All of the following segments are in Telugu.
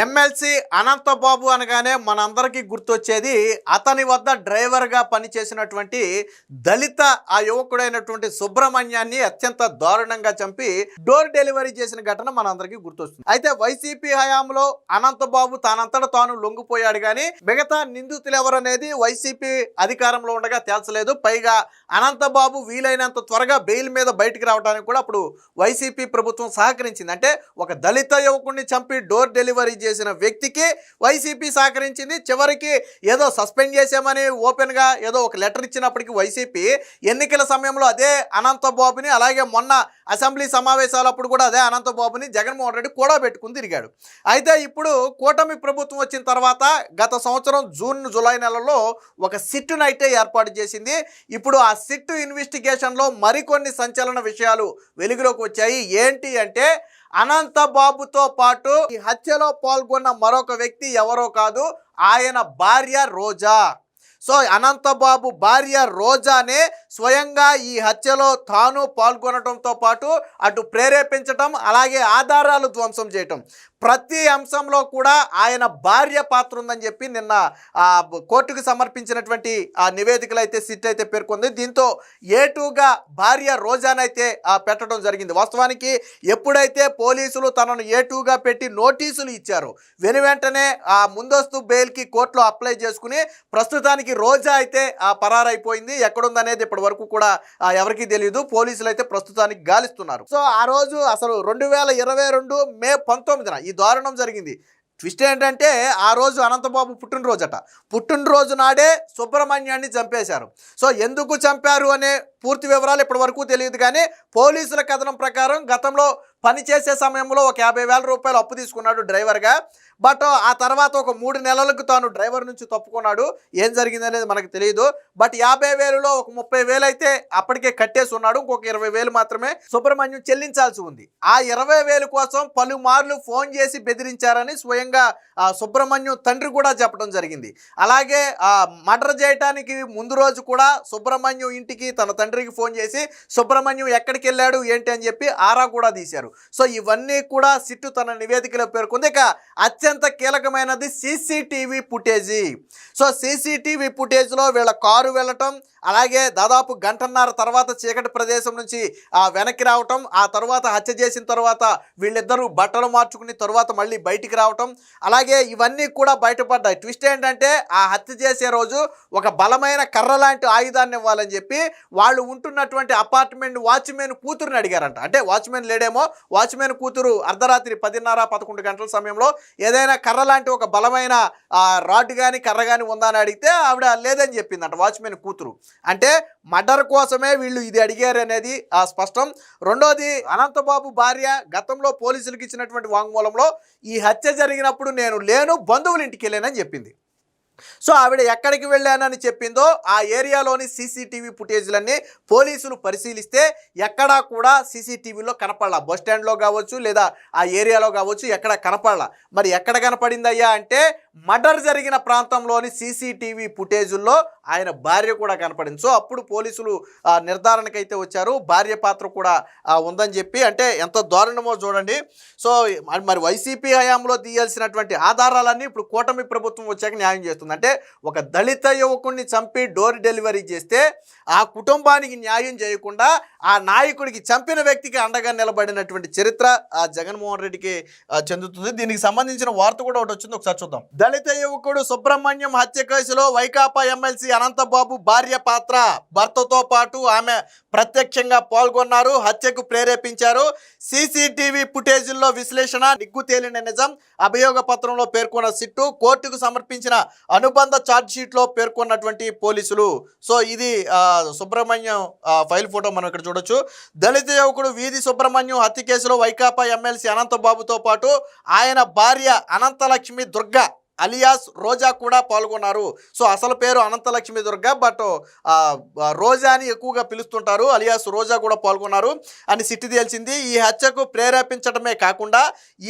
ఎమ్మెల్సీ అనంతబాబు అనగానే మనందరికీ గుర్తొచ్చేది అతని వద్ద డ్రైవర్గా పనిచేసినటువంటి దళిత ఆ యువకుడైనటువంటి సుబ్రహ్మణ్యాన్ని అత్యంత దారుణంగా చంపి డోర్ డెలివరీ చేసిన ఘటన మనందరికీ గుర్తొస్తుంది. అయితే వైసీపీ హయాంలో అనంతబాబు తానంతట తాను లొంగిపోయాడు కానీ మిగతా నిందితులు ఎవరనేది వైసీపీ అధికారంలో ఉండగా తేల్చలేదు. పైగా అనంతబాబు వీలైనంత త్వరగా బెయిల్ మీద బయటికి రావడానికి కూడా అప్పుడు వైసీపీ ప్రభుత్వం సహకరించింది. అంటే ఒక దళిత యువకుడిని చంపి డోర్ డెలివరీ చేసిన వ్యక్తికి వైసీపీ సహకరించింది. చివరికి ఏదో సస్పెండ్ చేసామని ఓపెన్గా ఏదో ఒక లెటర్ ఇచ్చినప్పటికీ వైసీపీ ఎన్నికల సమయంలో అదే అనంతబాబుని, అలాగే మొన్న అసెంబ్లీ సమావేశాలప్పుడు కూడా అదే అనంతబాబుని జగన్మోహన్ రెడ్డి కూడా పెట్టుకుని తిరిగాడు. అయితే ఇప్పుడు కూటమి ప్రభుత్వం వచ్చిన తర్వాత గత సంవత్సరం జూన్ జూలై నెలలో ఒక సిట్టును అయితే ఏర్పాటు చేసింది. ఇప్పుడు ఆ సిట్టు ఇన్వెస్టిగేషన్లో మరికొన్ని సంచలన విషయాలు వెలుగులోకి వచ్చాయి. ఏంటి అంటే అనంతబాబుతో పాటు ఈ హత్యలో పాల్గొన్న మరొక వ్యక్తి ఎవరో కాదు, ఆయన భార్య రోజా. సో అనంతబాబు భార్య రోజానే స్వయంగా ఈ హత్యలో తాను పాల్గొనడంతో పాటు అటు ప్రేరేపించటం, అలాగే ఆధారాలు ధ్వంసం చేయటం, ప్రతి అంశంలో కూడా ఆయన భార్య పాత్ర ఉందని చెప్పి నిన్న కోర్టుకు సమర్పించినటువంటి ఆ నివేదికలు అయితే సిట్ అయితే పేర్కొంది. దీంతో ఏటుగా భార్య రోజానైతే పెట్టడం జరిగింది. వాస్తవానికి ఎప్పుడైతే పోలీసులు తనను ఏటుగా పెట్టి నోటీసులు ఇచ్చారో వెనువెంటనే ఆ ముందస్తు బెయిల్కి కోర్టులో అప్లై చేసుకుని ప్రస్తుతానికి రోజా అయితే పరారైపోయింది. ఎక్కడుందనేది ఇప్పటి వరకు కూడా ఎవరికీ తెలియదు. పోలీసులు అయితే ప్రస్తుతానికి గాలిస్తున్నారు. సో ఆ రోజు అసలు 2022 మే 19న ఈ దారుణం జరిగింది. ట్విస్ట్ ఏంటంటే ఆ రోజు అనంతబాబు పుట్టినరోజట. పుట్టినరోజు నాడే సుబ్రహ్మణ్యాన్ని చంపేశారు. సో ఎందుకు చంపారు అనే పూర్తి వివరాలు ఇప్పటి వరకు తెలియదు. కానీ పోలీసుల కథనం ప్రకారం గతంలో పనిచేసే సమయంలో ఒక 50,000 రూపాయలు అప్పు తీసుకున్నాడు డ్రైవర్గా. బట్ ఆ తర్వాత ఒక 3 నెలలకు తాను డ్రైవర్ నుంచి తప్పుకున్నాడు. ఏం జరిగింది అనేది మనకు తెలియదు. బట్ 50,000లో ఒక 30,000 అయితే అప్పటికే కట్టేసి ఉన్నాడు. ఇంకొక 20,000 మాత్రమే సుబ్రహ్మణ్యం చెల్లించాల్సి ఉంది. ఆ 20,000 కోసం పలుమార్లు ఫోన్ చేసి బెదిరించారని స్వయంగా సుబ్రహ్మణ్యం తండ్రి కూడా చెప్పడం జరిగింది. అలాగే మర్డర్ చేయడానికి ముందు రోజు కూడా సుబ్రహ్మణ్యం ఇంటికి తన తండ్రికి ఫోన్ చేసి సుబ్రహ్మణ్యం ఎక్కడికి వెళ్ళాడు ఏంటి అని చెప్పి ఆరా కూడా తీశారు. సో ఇవన్నీ కూడా సిట్టు తన నివేదికలో పేర్కొంది. ఇక అత్యంత కీలకమైనది సీసీటీవీ ఫుటేజీ. సో సీసీటీవీ ఫుటేజ్లో వీళ్ళ కారు వెళ్ళటం, అలాగే దాదాపు గంటన్నర తర్వాత చీకటి ప్రదేశం నుంచి వెనక్కి రావటం, ఆ తర్వాత హత్య చేసిన తర్వాత వీళ్ళిద్దరూ బట్టలు మార్చుకుని తర్వాత మళ్ళీ బయటికి రావటం, అలాగే ఇవన్నీ కూడా బయటపడ్డాయి. ట్విస్ట్ ఏంటంటే ఆ హత్య చేసే రోజు ఒక బలమైన కర్ర లాంటి ఆయుధాన్ని ఇవ్వాలని చెప్పి వాళ్ళు ఉంటున్నటువంటి అపార్ట్మెంట్ వాచ్మెన్ కూతురుని అడిగారంట. అంటే వాచ్మెన్ లేడేమో, వాచ్మెన్ కూతురు అర్ధరాత్రి 10:30-11 గంటల సమయంలో ఏదైనా కర్ర లాంటి ఒక బలమైన రాడ్ కానీ కర్ర కానీ ఉందా అని అడిగితే ఆవిడ లేదని చెప్పిందంట వాచ్మెన్ కూతురు. అంటే మర్డర్ కోసమే వీళ్ళు ఇది అడిగారు అనేది స్పష్టం. రెండోది, అనంతబాబు భార్య గతంలో పోలీసులకు ఇచ్చినటువంటి వాంగ్మూలంలో ఈ హత్య జరిగినప్పుడు నేను లేను, బంధువుల ఇంటికి వెళ్ళానని చెప్పింది. సో ఆవిడ ఎక్కడికి వెళ్ళానని చెప్పిందో ఆ ఏరియాలోని సీసీటీవీ ఫుటేజ్లన్నీ పోలీసులు పరిశీలిస్తే ఎక్కడా కూడా సీసీటీవీలో కనపడలా. బస్ స్టాండ్లో కావచ్చు లేదా ఆ ఏరియాలో కావచ్చు ఎక్కడ కనపడలా. మరి ఎక్కడ కనపడిందయ్యా అంటే మర్డర్ జరిగిన ప్రాంతంలోని సీసీటీవీ ఫుటేజుల్లో ఆయన భార్య కూడా కనపడింది. సో అప్పుడు పోలీసులు నిర్ధారణకైతే వచ్చారు, భార్య పాత్ర కూడా ఉందని చెప్పి. అంటే ఎంత దారుణమో చూడండి. సో మరి వైసీపీ హయాంలో తీయాల్సినటువంటి ఆధారాలన్నీ ఇప్పుడు కూటమి ప్రభుత్వం వచ్చాక న్యాయం చేస్తుంది. అంటే ఒక దళిత యువకుడిని చంపి డోర్ డెలివరీ చేస్తే ఆ కుటుంబానికి న్యాయం చేయకుండా ఆ నాయకుడికి, చంపిన వ్యక్తికి అండగా నిలబడినటువంటి చరిత్ర ఆ జగన్మోహన్ రెడ్డికి చెందుతుంది. దీనికి సంబంధించిన వార్త కూడా ఒకటి వచ్చింది, ఒకసారి చూద్దాం. దళిత యువకుడు సుబ్రహ్మణ్యం హత్య కేసులో వైకాపా ఎమ్మెల్సీ అనంతబాబు భార్య పాత్ర. భర్తతో పాటు ఆమె ప్రత్యక్షంగా పాల్గొన్నారు, హత్యకు ప్రేరేపించారు. సీసీటీవీ ఫుటేజీల్లో విశ్లేషణ, నిగ్గు తేలిన నిజం అభియోగ పత్రంలో పేర్కొన్న సిట్టు, కోర్టుకు సమర్పించిన అనుబంధ ఛార్జ్షీట్లో పేర్కొన్నటువంటి పోలీసులు. సో ఇది సుబ్రహ్మణ్యం ఫైల్ ఫోటో మనం ఇక్కడ చూడొచ్చు. దళిత యువకుడు వీధి సుబ్రహ్మణ్యం హత్య కేసులో వైకాపా ఎమ్మెల్సీ అనంతబాబుతో పాటు ఆయన భార్య అనంతలక్ష్మి దుర్గ అలియాస్ రోజా కూడా పాల్గొన్నారు. సో అసలు పేరు అనంతలక్ష్మి దుర్గ, బట్ రోజా అని ఎక్కువగా పిలుస్తుంటారు. అలియాస్ రోజా కూడా పాల్గొన్నారు అని సిట్టి తేల్చింది. ఈ హత్యకు ప్రేరేపించడమే కాకుండా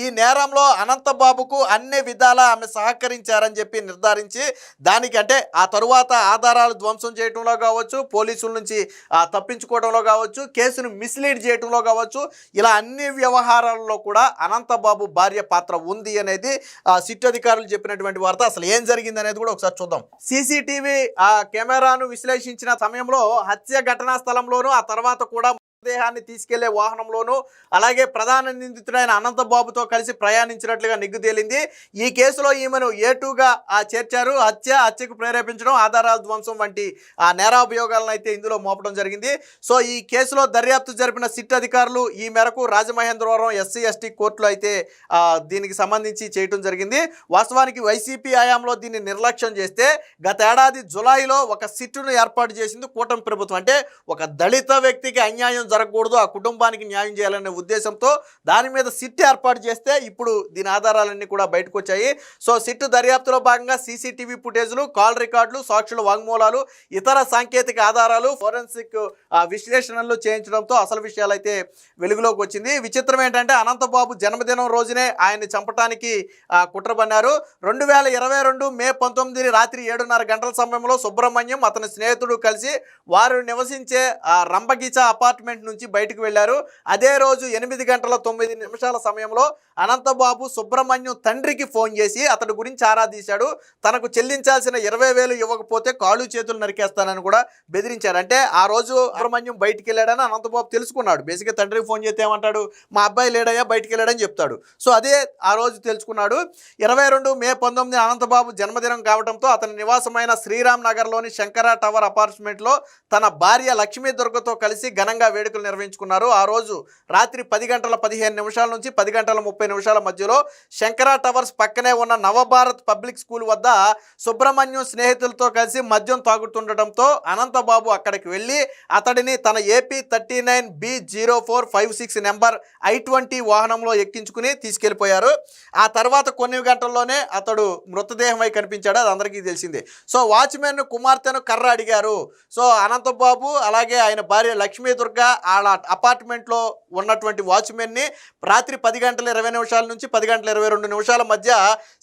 ఈ నేరంలో అనంతబాబుకు అన్ని విధాలా ఆమె సహకరించారని చెప్పి నిర్ధారించి దానికి అంటే ఆ తరువాత ఆధారాలు ధ్వంసం చేయడంలో కావచ్చు, పోలీసుల నుంచి తప్పించుకోవడంలో కావచ్చు, కేసును మిస్లీడ్ చేయడంలో కావచ్చు, ఇలా అన్ని వ్యవహారాల్లో కూడా అనంతబాబు భార్య పాత్ర ఉంది అనేది సిట్ అధికారులు చెప్పినటువంటి వార్త. అసలు ఏం జరిగింది అనేది కూడా ఒకసారి చూద్దాం. సీసీటీవీ కెమెరాను విశ్లేషించిన సమయంలో హత్య ఘటనా స్థలంలోనూ ఆ తర్వాత కూడా దేహాన్ని తీసుకెళ్లే వాహనంలోనూ అలాగే ప్రధాన నిందితుడైన అనంతబాబుతో కలిసి ప్రయాణించినట్లుగా నిగ్గు తేలింది. ఈ కేసులో ఈమెను ఏటుగా చేర్చారు. హత్యకు ప్రేరేపించడం, ఆధారాల ధ్వంసం వంటి నేరాభియోగాలను అయితే ఇందులో మోపడం జరిగింది. సో ఈ కేసులో దర్యాప్తు జరిపిన సిట్ అధికారులు ఈ మేరకు రాజమహేంద్రవరం ఎస్సీ ఎస్టీ కోర్టులో అయితే దీనికి సంబంధించి చేయడం జరిగింది. వాస్తవానికి వైసీపీ హయాంలో దీన్ని నిర్లక్ష్యం చేస్తే గత ఏడాది జులైలో ఒక సిట్టును ఏర్పాటు చేసింది కూటమి ప్రభుత్వం. అంటే ఒక దళిత వ్యక్తికి అన్యాయం జరగకూడదు, ఆ కుటుంబానికి న్యాయం చేయాలనే ఉద్దేశంతో దాని మీద సిట్ ఏర్పాటు చేస్తే ఇప్పుడు దీని ఆధారాలన్నీ కూడా బయటకు వచ్చాయి. సో సిట్ దర్యాప్తులో భాగంగా సీసీటీవీ ఫుటేజ్లు, కాల్ రికార్డులు, సాక్షుల వాంగ్మూలాలు, ఇతర సాంకేతిక ఆధారాలు, ఫోరెన్సిక్ విశ్లేషణలు చేయించడంతో అసలు విషయాలు అయితే వెలుగులోకి వచ్చింది. విచిత్రం ఏంటంటే అనంతబాబు జన్మదినం రోజునే ఆయన్ని చంపడానికి కుట్ర పన్నారు. 2022 మే 19 రాత్రి 7:30 గంటల సమయంలో సుబ్రహ్మణ్యం అతని స్నేహితుడు కలిసి వారు నివసించే రంబగీచ అపార్ట్మెంట్ నుంచి బయటకు వెళ్లారు. అదే రోజు 8:09 సమయంలో అనంతబాబు సుబ్రహ్మణ్యం తండ్రికి ఫోన్ చేసి అతడి గురించి ఆరా తీశాడు. తనకు చెల్లించాల్సిన 20,000 ఇవ్వకపోతే కాళ్ళు చేతులు నరికేస్తానని కూడా బెదిరించాడు. అంటే ఆ రోజు సుబ్రహ్మణ్యం బయటికి వెళ్ళాడని అనంతబాబు తెలుసుకున్నాడు. బేసిక్గా తండ్రికి ఫోన్ చేస్తే ఏమంటాడు, మా అబ్బాయి లేడయ్యా బయటికి వెళ్ళాడని చెప్తాడు. సో అదే ఆ రోజు తెలుసుకున్నాడు. 22 మే 19 అనంతబాబు జన్మదినం కావడంతో అతని నివాసమైన శ్రీరామ్ నగర్లోని శంకర టవర్ అపార్ట్మెంట్లో తన భార్య లక్ష్మీ దుర్గతో కలిసి ఘనంగా వేడుకలు నిర్వహించుకున్నారు. ఆ రోజు రాత్రి 10:15 నుంచి 10:30 మధ్యలో శంకర టవర్స్ పక్కనే ఉన్న నవభారత్ పబ్లిక్ స్కూల్ వద్ద సుబ్రహ్మణ్యం స్నేహితులతో కలిసి మద్యం తాగుతుండటంతో అనంతబాబు అక్కడికి వెళ్ళి అతడిని తన ఏపీ 39B0456 నెంబర్ I-20 వాహనంలో ఎక్కించుకుని తీసుకెళ్లిపోయారు. ఆ తర్వాత కొన్ని గంటల్లోనే అతడు మృతదేహమై కనిపించాడు. అది అందరికీ తెలిసిందే. సో వాచ్మెన్ కుమార్తెను కర్ర అడిగారు. సో అనంతబాబు అలాగే ఆయన భార్య లక్ష్మీ దుర్గ వాళ్ళ అపార్ట్మెంట్లో ఉన్నటువంటి వాచ్మెన్ని రాత్రి 10:20 నుంచి 10:22 మధ్య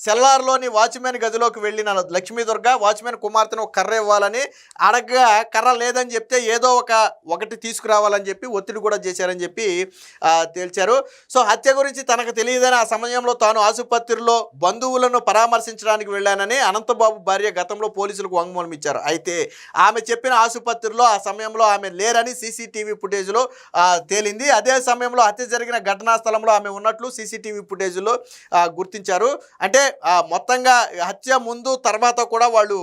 సెల్లార్లోని వాచ్మెన్ గదిలోకి వెళ్ళిన లక్ష్మీ దుర్గ వాచ్మెన్ కుమార్తెను కర్ర ఇవ్వాలని అడగగా కర్ర లేదని చెప్తే ఏదో ఒకటి తీసుకురావాలని చెప్పి ఒత్తిడి కూడా చేశారని చెప్పి తేల్చారు. సో హత్య గురించి తనకు తెలియదని ఆ సమయంలో తాను ఆసుపత్రిలో బంధువులను పరామర్శించడానికి వెళ్ళానని అనంతబాబు భార్య గతంలో పోలీసులకు వాంగ్మూలం ఇచ్చారు. అయితే ఆమె చెప్పిన ఆసుపత్రిలో ఆ సమయంలో ఆమె లేరని సీసీటీవీ ఫుటేజ్లో తేలింది. అదే సమయంలో హత్య జరిగిన ఘటనా స్థలంలో ఆమె ఉన్నట్లు సీసీటీవీ ఫుటేజ్లో గుర్తించారు. అంటే మొత్తంగా హత్య ముందు తర్వాత కూడా వాళ్ళు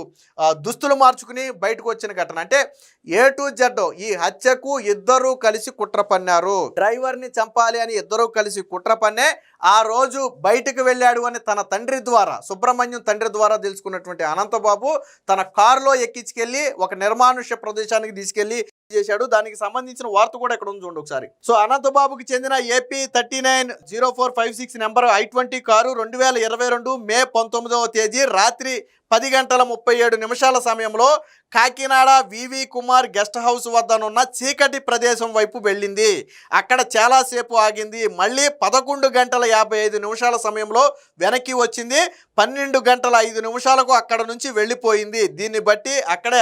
దుస్తులు మార్చుకుని బయటకు వచ్చిన ఘటన. అంటే A to Z ఈ హత్యకు ఇద్దరూ కలిసి కుట్ర పన్నారు. డ్రైవర్ని చంపాలి అని ఇద్దరూ కలిసి కుట్ర పన్నే ఆ రోజు బయటకు వెళ్ళాడు అని తన తండ్రి ద్వారా, సుబ్రహ్మణ్యం తండ్రి ద్వారా తెలుసుకున్నటువంటి అనంతబాబు తన కారులో ఎక్కించుకెళ్ళి ఒక నిర్మానుష్య ప్రదేశానికి తీసుకెళ్లి చేశాడు. దానికి సంబంధించిన వార్త కూడా ఇక్కడ ఉంది చూడండి ఒకసారి. సో అనంతబాబుకి చెందిన ఏపీ 390456 నెంబర్ I-20 కారు 2022 మే 19 రాత్రి 10:37 సమయంలో కాకినాడ వివి కుమార్ గెస్ట్ హౌస్ వద్దనున్న చీకటి ప్రదేశం వైపు వెళ్ళింది. అక్కడ చాలాసేపు ఆగింది. మళ్ళీ 11:55 సమయంలో వెనక్కి వచ్చింది. 12:05 అక్కడ నుంచి వెళ్ళిపోయింది. దీన్ని బట్టి అక్కడే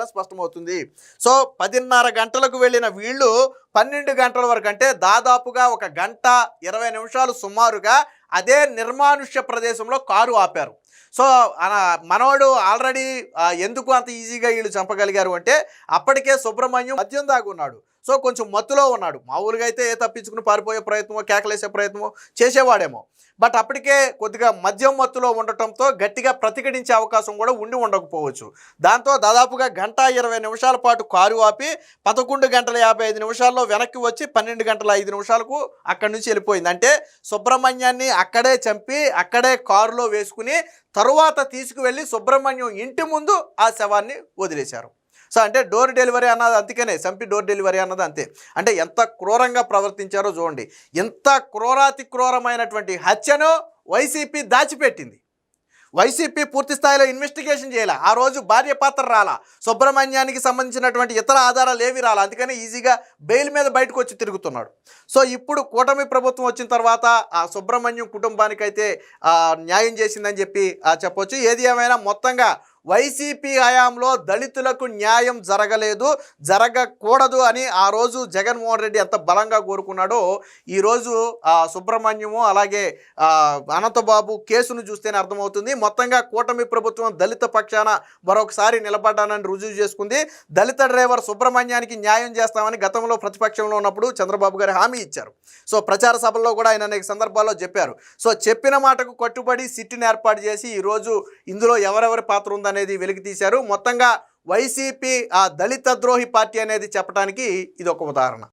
స్పష్టమవుతుంది. సో 10:30 గంటలకు వెళ్ళిన వీళ్ళు 12 గంటల వరకు అంటే దాదాపుగా 1:20 సుమారుగా అదే నిర్మానుష్య ప్రదేశంలో కారు ఆపారు. సో మనవాడు ఆల్రెడీ ఎందుకు అంత ఈజీగా వీళ్ళు చంపగలిగారు అంటే అప్పటికే సుబ్రహ్మణ్యం మద్యం దాగున్నాడు. సో కొంచెం మత్తులో ఉన్నాడు. మామూలుగా అయితే తప్పించుకుని పారిపోయే ప్రయత్నమో కేకలేసే ప్రయత్నమో చేసేవాడేమో. బట్ అప్పటికే కొద్దిగా మద్యం మత్తులో ఉండటంతో గట్టిగా ప్రతిఘటించే అవకాశం కూడా ఉండకపోవచ్చు. దాంతో దాదాపుగా 1:20 పాటు కారు ఆపి 11:55 వెనక్కి వచ్చి 12:05 అక్కడి నుంచి వెళ్ళిపోయింది. అంటే సుబ్రహ్మణ్యాన్ని అక్కడే చంపి అక్కడే కారులో వేసుకుని తరువాత తీసుకువెళ్ళి సుబ్రహ్మణ్యం ఇంటి ముందు ఆ శవాన్ని వదిలేశారు. సో అంటే డోర్ డెలివరీ అన్నది అందుకనే చంపి డోర్ డెలివరీ అన్నది అంతే. అంటే ఎంత క్రూరంగా ప్రవర్తించారో చూడండి. ఎంత క్రూరాతి క్రూరమైనటువంటి హత్యను వైసీపీ దాచిపెట్టింది. వైసీపీ పూర్తి స్థాయిలో ఇన్వెస్టిగేషన్ చేయాలి. ఆ రోజు భార్య పాత్ర రాలా, సుబ్రహ్మణ్యానికి సంబంధించినటువంటి ఇతర ఆధారాలు ఏవి రాలా, అందుకని ఈజీగా బెయిల్ మీద బయటకు వచ్చి తిరుగుతున్నాడు. సో ఇప్పుడు కూటమి ప్రభుత్వం వచ్చిన తర్వాత ఆ సుబ్రహ్మణ్యం కుటుంబానికైతే న్యాయం చేసిందని చెప్పి చెప్పొచ్చు. ఏది ఏమైనా మొత్తంగా వైసీపీ హయాంలో దళితులకు న్యాయం జరగకూడదు అని ఆ రోజు జగన్మోహన్ రెడ్డి ఎంత బలంగా కోరుకున్నాడో ఈరోజు సుబ్రహ్మణ్యము అలాగే అనంతబాబు కేసును చూస్తేనే అర్థమవుతుంది. మొత్తంగా కూటమి ప్రభుత్వం దళిత పక్షాన మరొకసారి నిలబడ్డానని రుజువు చేసుకుంది. దళిత డ్రైవర్ సుబ్రహ్మణ్యానికి న్యాయం చేస్తామని గతంలో ప్రతిపక్షంలో ఉన్నప్పుడు చంద్రబాబు గారు హామీ ఇచ్చారు. సో ప్రచార సభల్లో కూడా ఆయన అనేక సందర్భాల్లో చెప్పారు. సో చెప్పిన మాటకు కట్టుబడి సిట్టిని ఏర్పాటు చేసి ఈరోజు ఇందులో ఎవరెవరి పాత్ర ఉందని అనేది వెలికి తీశారు. మొత్తంగా వైసీపీ దళిత ద్రోహి పార్టీ అనేది చెప్పడానికి ఇది ఒక ఉదాహరణ.